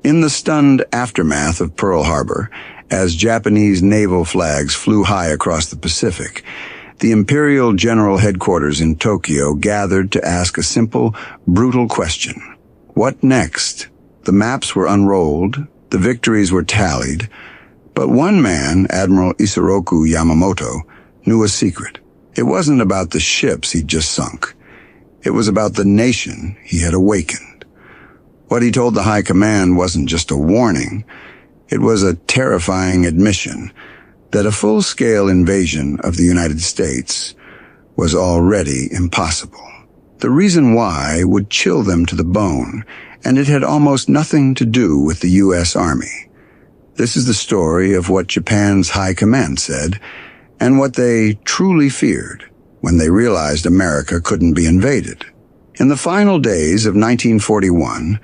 In the stunned aftermath of Pearl Harbor, as Japanese naval flags flew high across the Pacific, the Imperial General Headquarters in Tokyo gathered to ask a simple, brutal question. What next? The maps were unrolled, the victories were tallied, but one man, Admiral Isoroku Yamamoto, knew a secret. It wasn't about the ships he'd just sunk. It was about the nation he had awakened. What he told the High Command wasn't just a warning. It was a terrifying admission that a full-scale invasion of the United States was already impossible. The reason why would chill them to the bone, and it had almost nothing to do with the U.S. Army. This is the story of what Japan's High Command said, and what they truly feared when they realized America couldn't be invaded. In the final days of 1941,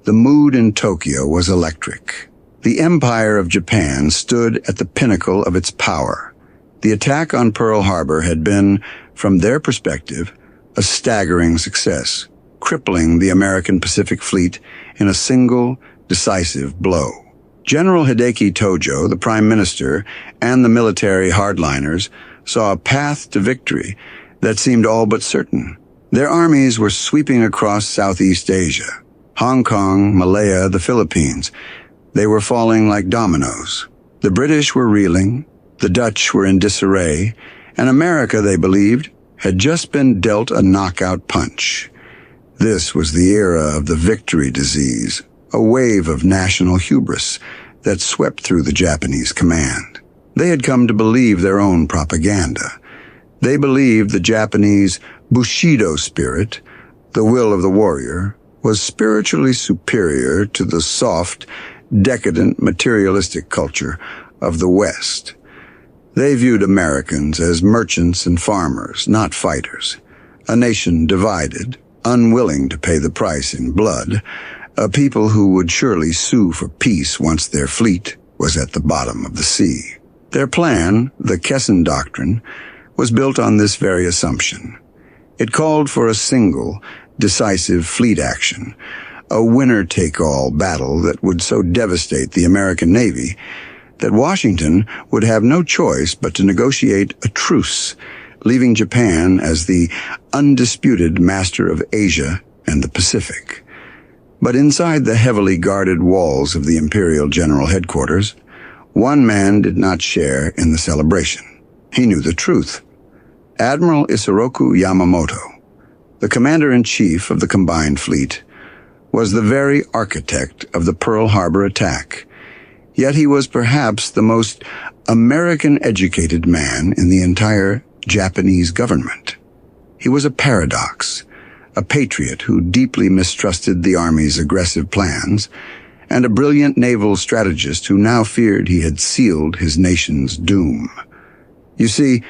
the mood in Tokyo was electric. The Empire of Japan stood at the pinnacle of its power. The attack on Pearl Harbor had been, from their perspective, a staggering success, crippling the American Pacific Fleet in a single, decisive blow. General Hideki Tojo, the Prime Minister, and the military hardliners saw a path to victory that seemed all but certain. Their armies were sweeping across Southeast Asia, Hong Kong, Malaya, the Philippines. They were falling like dominoes. The British were reeling, the Dutch were in disarray, and America, they believed, had just been dealt a knockout punch. This was the era of the victory disease, a wave of national hubris that swept through the Japanese command. They had come to believe their own propaganda. They believed the Japanese Bushido spirit, the will of the warrior, was spiritually superior to the soft, decadent, materialistic culture of the West. They viewed Americans as merchants and farmers, not fighters, a nation divided, unwilling to pay the price in blood, a people who would surely sue for peace once their fleet was at the bottom of the sea. Their plan, the Kessen Doctrine, was built on this very assumption. It called for a single, decisive fleet action, a winner-take-all battle that would so devastate the American Navy that Washington would have no choice but to negotiate a truce, leaving Japan as the undisputed master of Asia and the Pacific. But inside the heavily guarded walls of the Imperial General Headquarters, one man did not share in the celebration. He knew the truth. Admiral Isoroku Yamamoto, the commander-in-chief of the combined fleet, was the very architect of the Pearl Harbor attack. Yet he was perhaps the most American-educated man in the entire Japanese government. He was a paradox, a patriot who deeply mistrusted the Army's aggressive plans, and a brilliant naval strategist who now feared he had sealed his nation's doom. You see,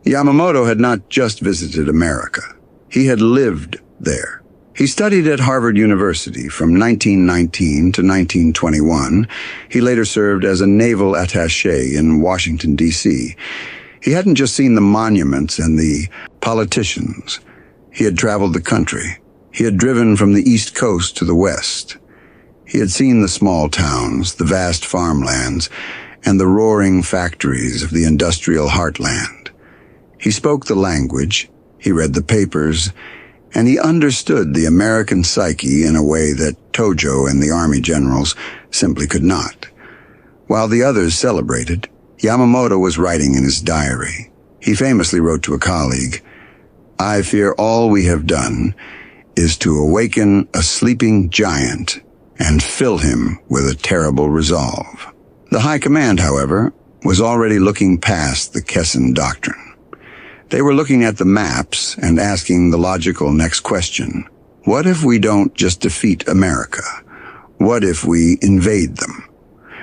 Yamamoto had not just visited America. He had lived there. He studied at Harvard University from 1919 to 1921. He later served as a naval attaché in Washington, D.C. He hadn't just seen the monuments and the politicians. He had traveled the country. He had driven from the East Coast to the West. He had seen the small towns, the vast farmlands, and the roaring factories of the industrial heartland. He spoke the language, he read the papers, and he understood the American psyche in a way that Tojo and the Army generals simply could not. While the others celebrated, Yamamoto was writing in his diary. He famously wrote to a colleague, "I fear all we have done is to awaken a sleeping giant and fill him with a terrible resolve." The High Command, however, was already looking past the Kessen Doctrine. They were looking at the maps and asking the logical next question. What if we don't just defeat America? What if we invade them?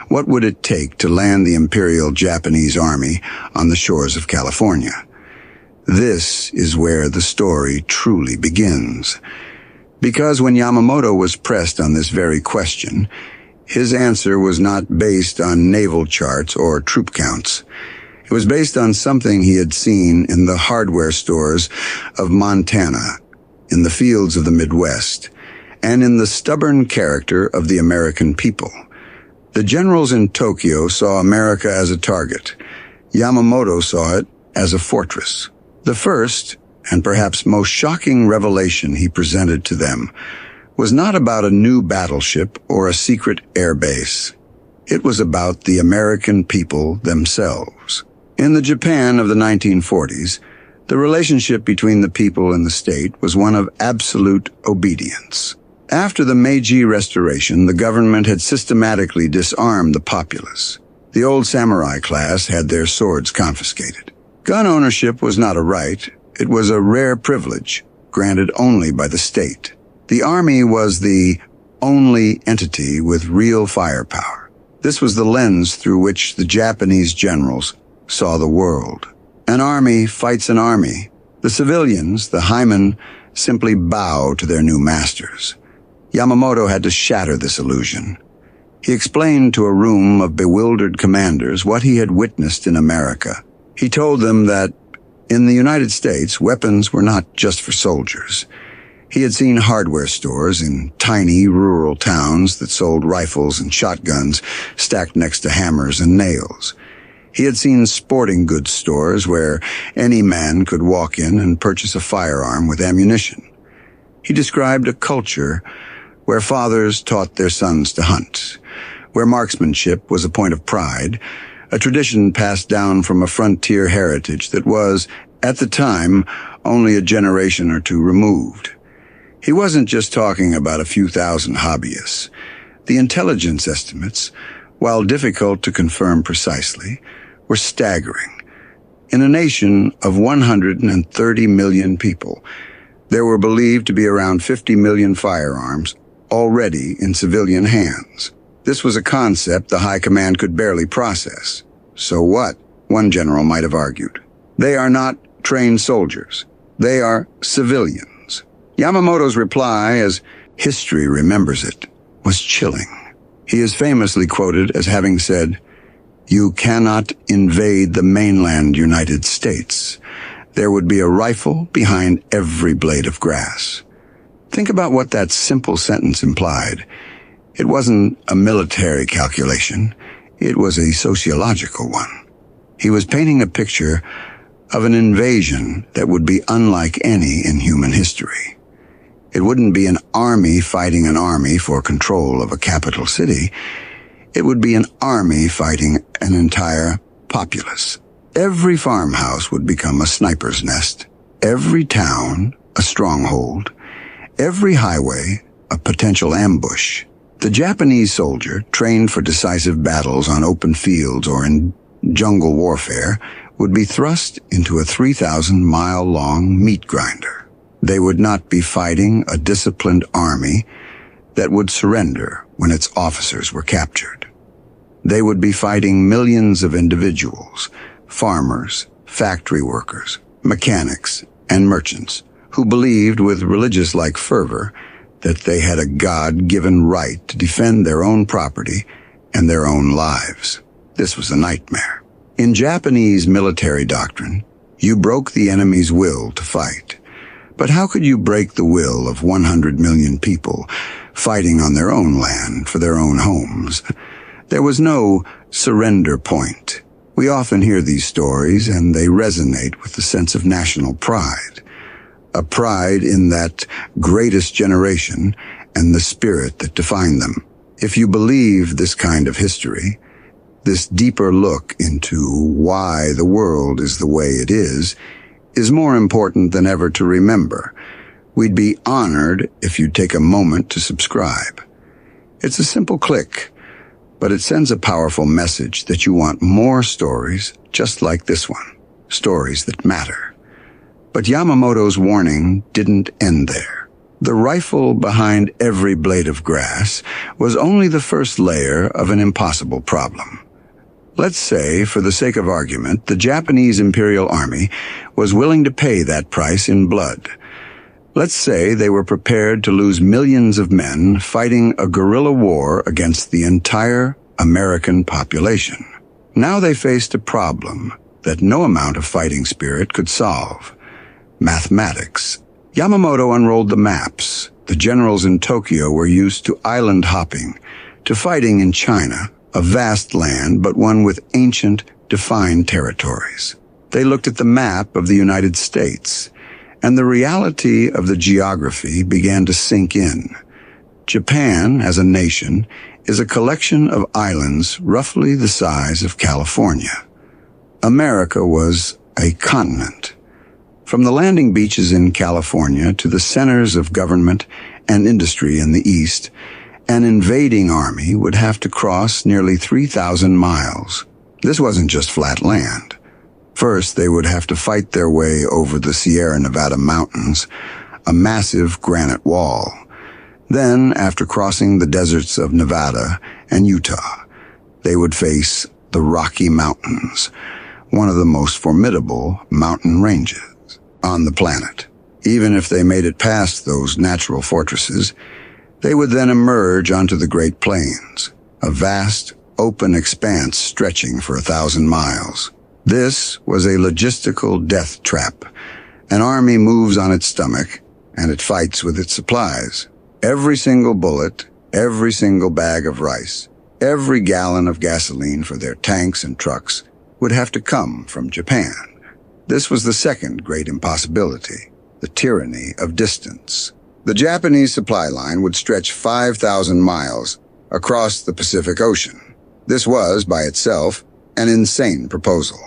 What would it take to land the Imperial Japanese Army on the shores of California? This is where the story truly begins. Because when Yamamoto was pressed on this very question, his answer was not based on naval charts or troop counts. It was based on something he had seen in the hardware stores of Montana, in the fields of the Midwest, and in the stubborn character of the American people. The generals in Tokyo saw America as a target. Yamamoto saw it as a fortress. The first, and perhaps most shocking revelation he presented to them, was not about a new battleship or a secret air base. It was about the American people themselves. In the Japan of the 1940s, the relationship between the people and the state was one of absolute obedience. After the Meiji Restoration, the government had systematically disarmed the populace. The old samurai class had their swords confiscated. Gun ownership was not a right, it was a rare privilege, granted only by the state. The army was the only entity with real firepower. This was the lens through which the Japanese generals saw the world. An army fights an army. The civilians, the Hymen, simply bow to their new masters. Yamamoto had to shatter this illusion. He explained to a room of bewildered commanders what he had witnessed in America. He told them that in the United States, weapons were not just for soldiers. He had seen hardware stores in tiny rural towns that sold rifles and shotguns stacked next to hammers and nails. He had seen sporting goods stores where any man could walk in and purchase a firearm with ammunition. He described a culture where fathers taught their sons to hunt, where marksmanship was a point of pride, a tradition passed down from a frontier heritage that was, at the time, only a generation or two removed. He wasn't just talking about a few thousand hobbyists. The intelligence estimates, while difficult to confirm precisely, were staggering. In a nation of 130 million people, there were believed to be around 50 million firearms already in civilian hands. This was a concept the High Command could barely process. So what? One general might have argued. They are not trained soldiers. They are civilians. Yamamoto's reply, as history remembers it, was chilling. He is famously quoted as having said, "You cannot invade the mainland United States. There would be a rifle behind every blade of grass." Think about what that simple sentence implied. It wasn't a military calculation. It was a sociological one. He was painting a picture of an invasion that would be unlike any in human history. It wouldn't be an army fighting an army for control of a capital city. It would be an army fighting an entire populace. Every farmhouse would become a sniper's nest. Every town, a stronghold. Every highway, a potential ambush. The Japanese soldier, trained for decisive battles on open fields or in jungle warfare, would be thrust into a 3,000-mile-long meat grinder. They would not be fighting a disciplined army that would surrender when its officers were captured. They would be fighting millions of individuals, farmers, factory workers, mechanics, and merchants, who believed with religious-like fervor that they had a God-given right to defend their own property and their own lives. This was a nightmare. In Japanese military doctrine, you broke the enemy's will to fight. But how could you break the will of 100 million people fighting on their own land for their own homes? There was no surrender point. We often hear these stories, and they resonate with the sense of national pride. A pride in that greatest generation and the spirit that defined them. If you believe this kind of history, this deeper look into why the world is the way it is more important than ever to remember. We'd be honored if you'd take a moment to subscribe. It's a simple click, but it sends a powerful message that you want more stories just like this one, stories that matter. But Yamamoto's warning didn't end there. The rifle behind every blade of grass was only the first layer of an impossible problem. Let's say, for the sake of argument, the Japanese Imperial Army was willing to pay that price in blood. Let's say they were prepared to lose millions of men fighting a guerrilla war against the entire American population. Now they faced a problem that no amount of fighting spirit could solve. Mathematics. Yamamoto unrolled the maps. The generals in Tokyo were used to island hopping, to fighting in China, a vast land but one with ancient, defined territories. They looked at the map of the United States, and the reality of the geography began to sink in. Japan, as a nation, is a collection of islands roughly the size of California. America was a continent. From the landing beaches in California to the centers of government and industry in the east, an invading army would have to cross nearly 3,000 miles. This wasn't just flat land. First, they would have to fight their way over the Sierra Nevada mountains, a massive granite wall. Then, after crossing the deserts of Nevada and Utah, they would face the Rocky Mountains, one of the most formidable mountain ranges on the planet. Even if they made it past those natural fortresses, they would then emerge onto the Great Plains, a vast, open expanse stretching for 1,000 miles. This was a logistical death trap. An army moves on its stomach, and it fights with its supplies. Every single bullet, every single bag of rice, every gallon of gasoline for their tanks and trucks would have to come from Japan. This was the second great impossibility, the tyranny of distance. The Japanese supply line would stretch 5,000 miles across the Pacific Ocean. This was, by itself, an insane proposal.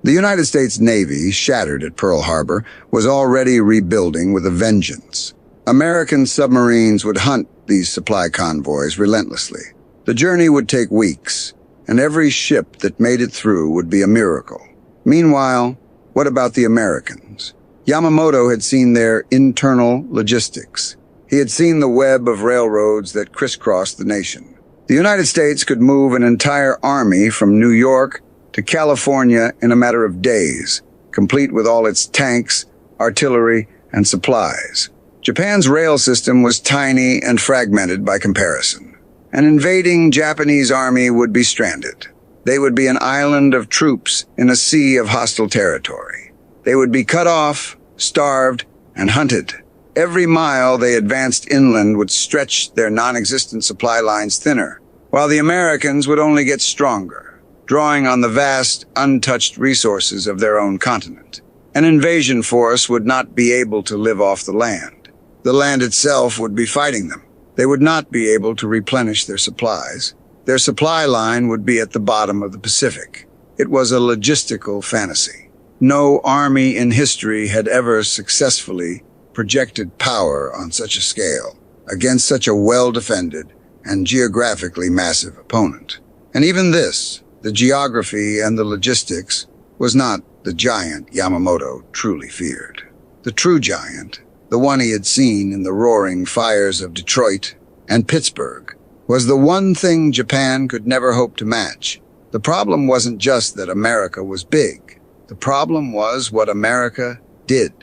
The United States Navy, shattered at Pearl Harbor, was already rebuilding with a vengeance. American submarines would hunt these supply convoys relentlessly. The journey would take weeks, and every ship that made it through would be a miracle. Meanwhile, what about the Americans? Yamamoto had seen their internal logistics. He had seen the web of railroads that crisscrossed the nation. The United States could move an entire army from New York to California in a matter of days, complete with all its tanks, artillery, and supplies. Japan's rail system was tiny and fragmented by comparison. An invading Japanese army would be stranded. They would be an island of troops in a sea of hostile territory. They would be cut off, starved, and hunted. Every mile they advanced inland would stretch their non-existent supply lines thinner, while the Americans would only get stronger, drawing on the vast, untouched resources of their own continent. An invasion force would not be able to live off the land. The land itself would be fighting them. They would not be able to replenish their supplies. Their supply line would be at the bottom of the Pacific. It was a logistical fantasy. No army in history had ever successfully projected power on such a scale against such a well-defended and geographically massive opponent. And even this, the geography and the logistics, was not the giant Yamamoto truly feared. The true giant, the one he had seen in the roaring fires of Detroit and Pittsburgh, was the one thing Japan could never hope to match. The problem wasn't just that America was big. The problem was what America did.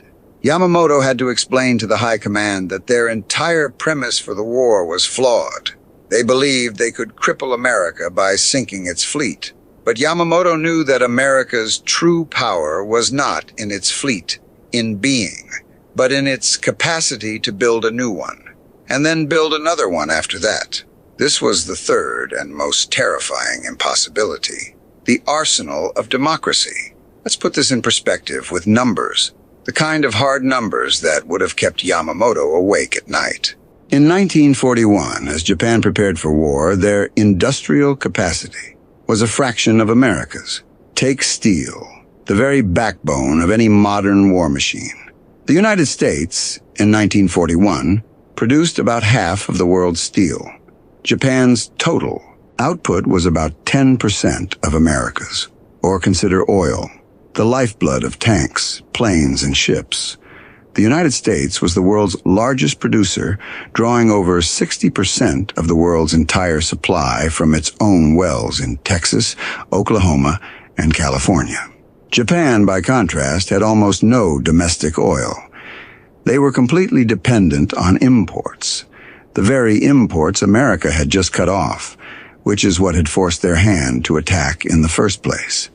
Yamamoto had to explain to the high command that their entire premise for the war was flawed. They believed they could cripple America by sinking its fleet. But Yamamoto knew that America's true power was not in its fleet, in being, but in its capacity to build a new one, and then build another one after that. This was the third and most terrifying impossibility, the arsenal of democracy. Let's put this in perspective with numbers, the kind of hard numbers that would have kept Yamamoto awake at night. In 1941, as Japan prepared for war, their industrial capacity was a fraction of America's. Take steel, the very backbone of any modern war machine. The United States, in 1941, produced about half of the world's steel. Japan's total output was about 10% of America's. Or consider oil, the lifeblood of tanks, planes, and ships. The United States was the world's largest producer, drawing over 60% of the world's entire supply from its own wells in Texas, Oklahoma, and California. Japan, by contrast, had almost no domestic oil. They were completely dependent on imports, the very imports America had just cut off, which is what had forced their hand to attack in the first place.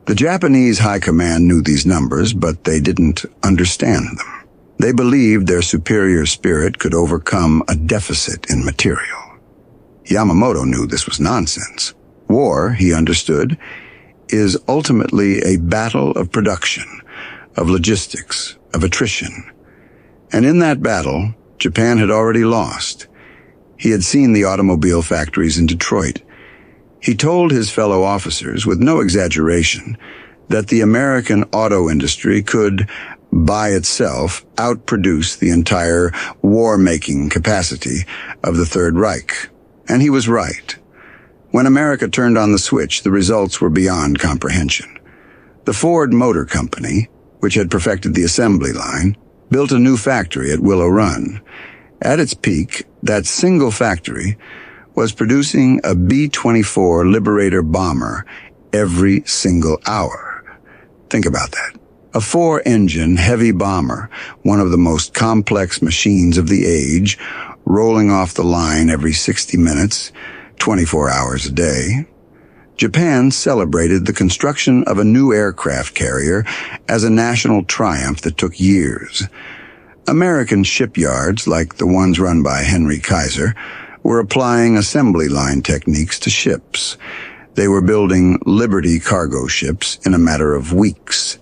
The Japanese high command knew these numbers, but they didn't understand them. They believed their superior spirit could overcome a deficit in material. Yamamoto knew this was nonsense. War, he understood, is ultimately a battle of production, of logistics, of attrition. And in that battle, Japan had already lost. He had seen the automobile factories in Detroit. He told his fellow officers, with no exaggeration, that the American auto industry could, by itself, outproduce the entire war-making capacity of the Third Reich. And he was right. When America turned on the switch, the results were beyond comprehension. The Ford Motor Company, which had perfected the assembly line, built a new factory at Willow Run. At its peak, that single factory was producing a B-24 Liberator bomber every single hour. Think about that. A 4-engine heavy bomber, one of the most complex machines of the age, rolling off the line every 60 minutes, 24 hours a day. Japan celebrated the construction of a new aircraft carrier as a national triumph that took years. American shipyards, like the ones run by Henry Kaiser, were applying assembly line techniques to ships. They were building Liberty cargo ships in a matter of weeks.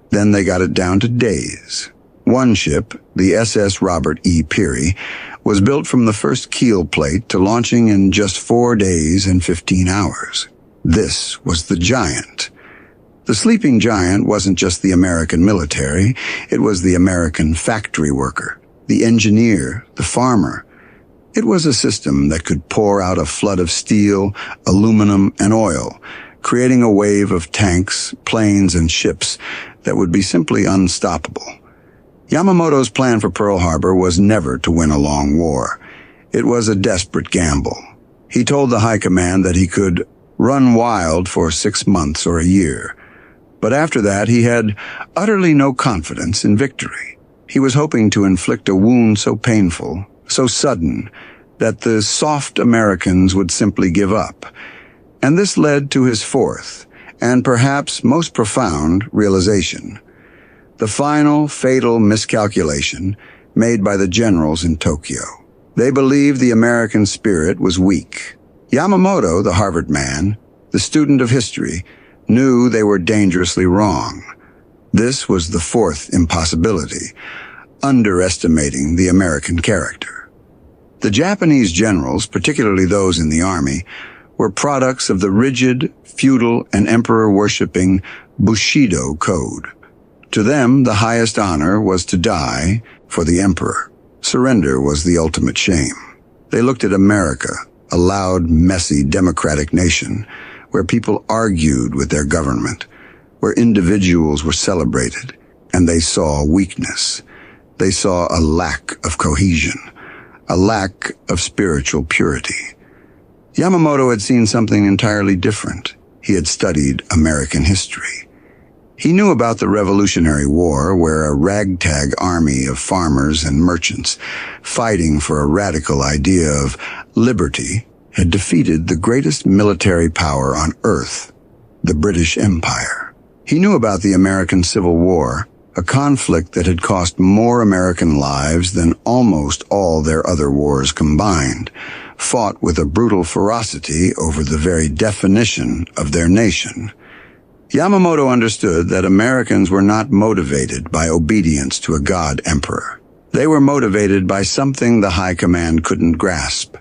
Then they got it down to days. One ship, the SS Robert E. Peary, was built from the first keel plate to launching in just 4 days and 15 hours. This was the giant. The sleeping giant wasn't just the American military, it was the American factory worker, the engineer, the farmer. It was a system that could pour out a flood of steel, aluminum, and oil, creating a wave of tanks, planes, and ships that would be simply unstoppable. Yamamoto's plan for Pearl Harbor was never to win a long war. It was a desperate gamble. He told the High Command that he could run wild for 6 months or a year. But after that, he had utterly no confidence in victory. He was hoping to inflict a wound so painful, so sudden, that the soft Americans would simply give up. And this led to his fourth, and perhaps most profound, realization. The final, fatal miscalculation made by the generals in Tokyo. They believed the American spirit was weak. Yamamoto, the Harvard man, the student of history, knew they were dangerously wrong. This was the fourth impossibility, underestimating the American character. The Japanese generals, particularly those in the army, were products of the rigid, feudal, and emperor-worshipping Bushido code. To them, the highest honor was to die for the emperor. Surrender was the ultimate shame. They looked at America, a loud, messy, democratic nation, where people argued with their government, where individuals were celebrated, and they saw weakness. They saw a lack of cohesion, a lack of spiritual purity. Yamamoto had seen something entirely different. He had studied American history. He knew about the Revolutionary War, where a ragtag army of farmers and merchants, fighting for a radical idea of liberty, had defeated the greatest military power on earth, the British Empire. He knew about the American Civil War, a conflict that had cost more American lives than almost all their other wars combined, fought with a brutal ferocity over the very definition of their nation. Yamamoto understood that Americans were not motivated by obedience to a god emperor. They were motivated by something the High Command couldn't grasp: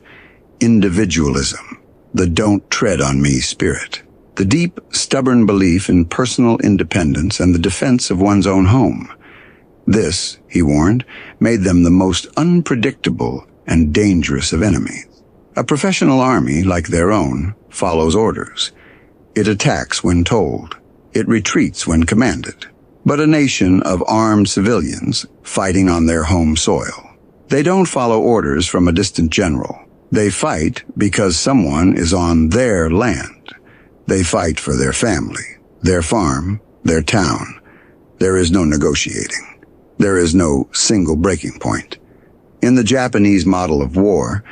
individualism, the don't tread on me spirit, the deep, stubborn belief in personal independence and the defense of one's own home. This, he warned, made them the most unpredictable and dangerous of enemies. A professional army, like their own, follows orders. It attacks when told. It retreats when commanded. But a nation of armed civilians fighting on their home soil. They don't follow orders from a distant general. They fight because someone is on their land. They fight for their family, their farm, their town. There is no negotiating. There is no single breaking point. In the Japanese model of war,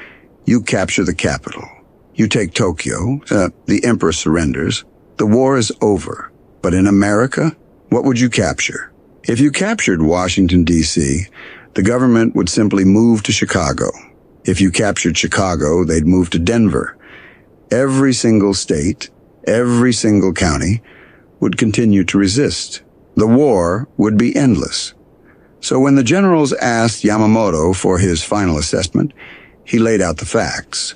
you capture the capital. You take Tokyo, the emperor surrenders. The war is over. But in America, what would you capture? If you captured Washington, D.C., the government would simply move to Chicago. If you captured Chicago, they'd move to Denver. Every single state, every single county would continue to resist. The war would be endless. So when the generals asked Yamamoto for his final assessment, he laid out the facts.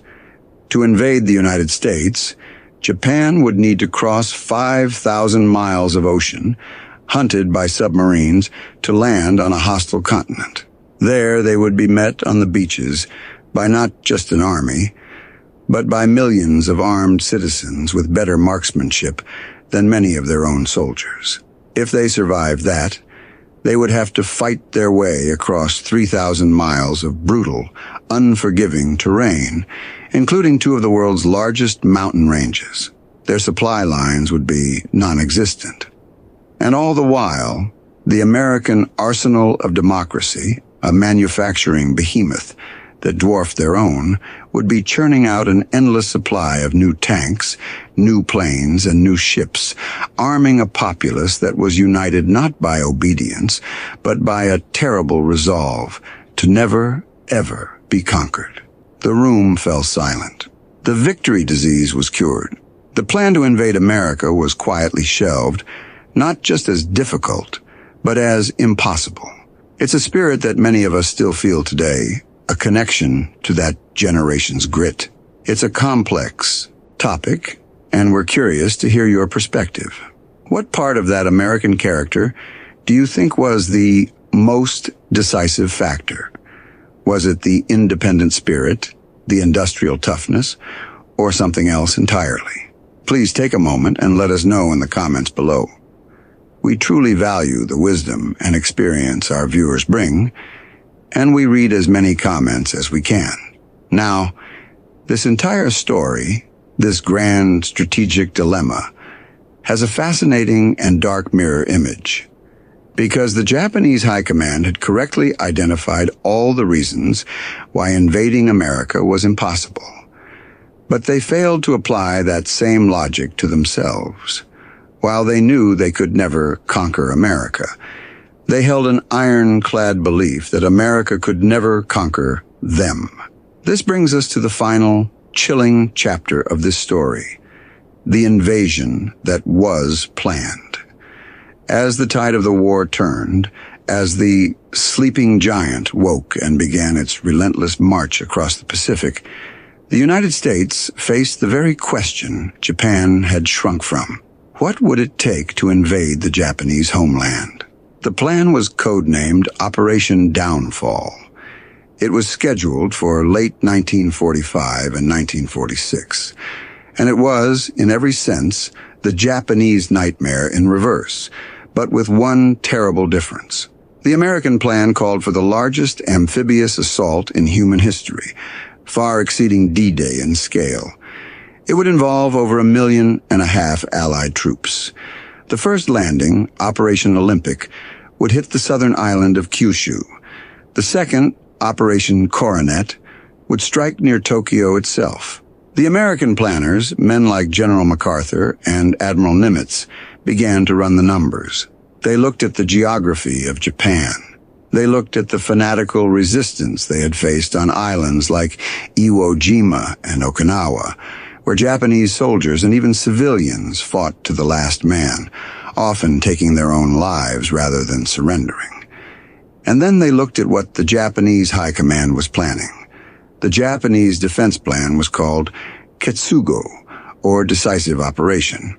To invade the United States, Japan would need to cross 5,000 miles of ocean, hunted by submarines, to land on a hostile continent. There they would be met on the beaches by not just an army, but by millions of armed citizens with better marksmanship than many of their own soldiers. If they survived that, they would have to fight their way across 3,000 miles of brutal, unforgiving terrain, including two of the world's largest mountain ranges. Their supply lines would be non-existent. And all the while, the American arsenal of democracy, a manufacturing behemoth that dwarfed their own, would be churning out an endless supply of new tanks, new planes, and new ships, arming a populace that was united not by obedience, but by a terrible resolve to never, ever be conquered. The room fell silent. The victory disease was cured. The plan to invade America was quietly shelved, not just as difficult, but as impossible. It's a spirit that many of us still feel today, a connection to that generation's grit. It's a complex topic, and we're curious to hear your perspective. What part of that American character do you think was the most decisive factor? Was it the independent spirit, the industrial toughness, or something else entirely? Please take a moment and let us know in the comments below. We truly value the wisdom and experience our viewers bring, and we read as many comments as we can. Now, this entire story, this grand strategic dilemma, has a fascinating and dark mirror image, because the Japanese High Command had correctly identified all the reasons why invading America was impossible. But they failed to apply that same logic to themselves. While they knew they could never conquer America, they held an ironclad belief that America could never conquer them. This brings us to the final, chilling chapter of this story, the invasion that was planned. As the tide of the war turned, as the sleeping giant woke and began its relentless march across the Pacific, the United States faced the very question Japan had shrunk from. What would it take to invade the Japanese homeland? The plan was codenamed Operation Downfall. It was scheduled for late 1945 and 1946, and it was, in every sense, the Japanese nightmare in reverse, but with one terrible difference. The American plan called for the largest amphibious assault in human history, far exceeding D-Day in scale. It would involve over 1.5 million Allied troops. The first landing, Operation Olympic, would hit the southern island of Kyushu. The second, Operation Coronet, would strike near Tokyo itself. The American planners, men like General MacArthur and Admiral Nimitz, began to run the numbers. They looked at the geography of Japan. They looked at the fanatical resistance they had faced on islands like Iwo Jima and Okinawa, where Japanese soldiers and even civilians fought to the last man, often taking their own lives rather than surrendering. And then they looked at what the Japanese High Command was planning. The Japanese defense plan was called Ketsugo, or Decisive Operation.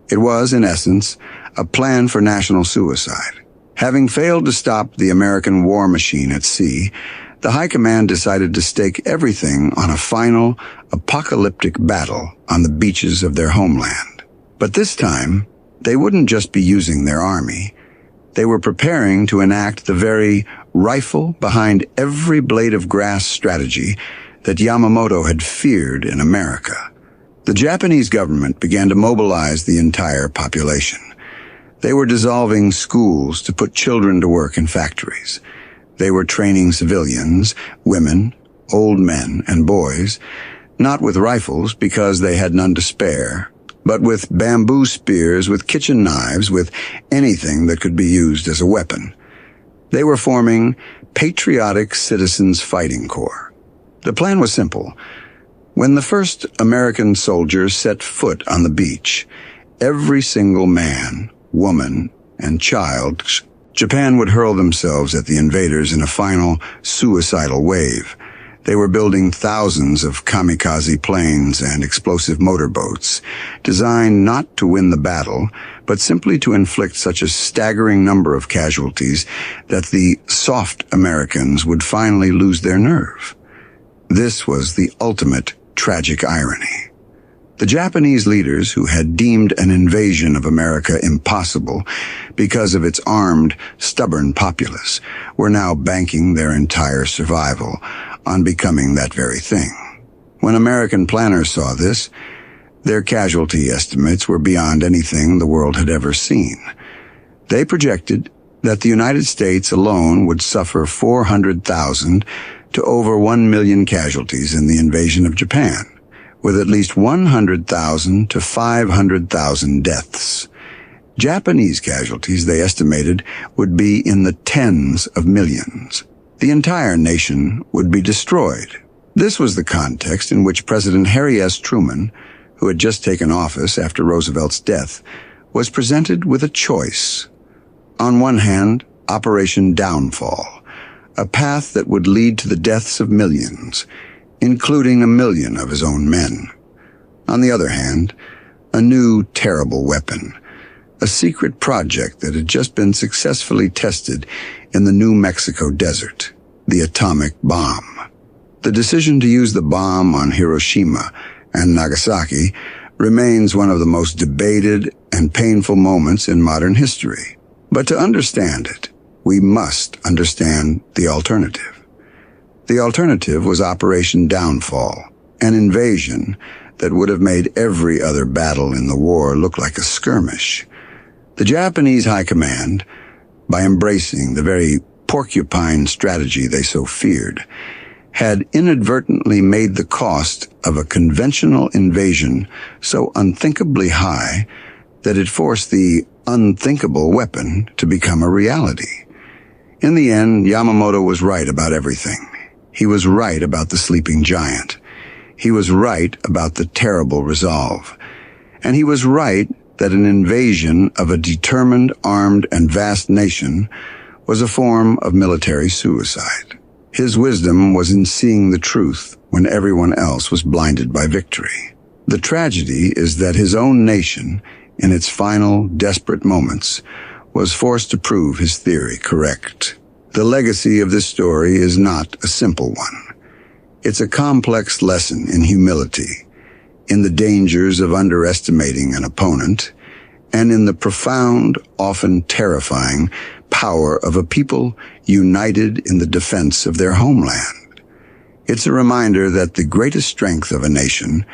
It was, in essence, a plan for national suicide. Having failed to stop the American war machine at sea, the High Command decided to stake everything on a final, apocalyptic battle on the beaches of their homeland. But this time, they wouldn't just be using their army. They were preparing to enact the very rifle behind every blade of grass strategy that Yamamoto had feared in America. The Japanese government began to mobilize the entire population. They were dissolving schools to put children to work in factories. They were training civilians, women, old men, and boys, not with rifles because they had none to spare, but with bamboo spears, with kitchen knives, with anything that could be used as a weapon. They were forming Patriotic Citizens Fighting Corps. The plan was simple. When the first American soldiers set foot on the beach, every single man, woman, and child, Japan would hurl themselves at the invaders in a final suicidal wave. They were building thousands of kamikaze planes and explosive motorboats, designed not to win the battle, but simply to inflict such a staggering number of casualties that the soft Americans would finally lose their nerve. This was the ultimate tragic irony. The Japanese leaders, who had deemed an invasion of America impossible because of its armed, stubborn populace, were now banking their entire survival on becoming that very thing. When American planners saw this, their casualty estimates were beyond anything the world had ever seen. They projected that the United States alone would suffer 400,000 to over 1 million casualties in the invasion of Japan, with at least 100,000 to 500,000 deaths. Japanese casualties, they estimated, would be in the tens of millions. The entire nation would be destroyed. This was the context in which President Harry S. Truman, who had just taken office after Roosevelt's death, was presented with a choice. On one hand, Operation Downfall, a path that would lead to the deaths of millions, including 1 million of his own men. On the other hand, a new terrible weapon, a secret project that had just been successfully tested in the New Mexico desert, the atomic bomb. The decision to use the bomb on Hiroshima and Nagasaki remains one of the most debated and painful moments in modern history. But to understand it, we must understand the alternative. The alternative was Operation Downfall, an invasion that would have made every other battle in the war look like a skirmish. The Japanese High Command, by embracing the very porcupine strategy they so feared, had inadvertently made the cost of a conventional invasion so unthinkably high that it forced the unthinkable weapon to become a reality. In the end, Yamamoto was right about everything. He was right about the sleeping giant. He was right about the terrible resolve. And he was right that an invasion of a determined, armed, and vast nation was a form of military suicide. His wisdom was in seeing the truth when everyone else was blinded by victory. The tragedy is that his own nation, in its final, desperate moments, was forced to prove his theory correct. The legacy of this story is not a simple one. It's a complex lesson in humility, in the dangers of underestimating an opponent, and in the profound, often terrifying, power of a people united in the defense of their homeland. It's a reminder that the greatest strength of a nation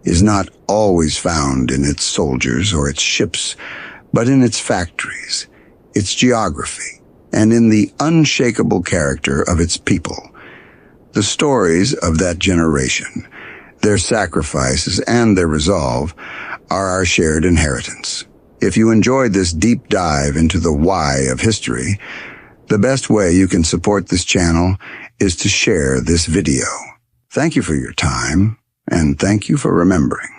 is not always found in its soldiers or its ships, but in its factories, its geography, and in the unshakable character of its people. The stories of that generation, their sacrifices, and their resolve are our shared inheritance. If you enjoyed this deep dive into the why of history, the best way you can support this channel is to share this video. Thank you for your time, and thank you for remembering.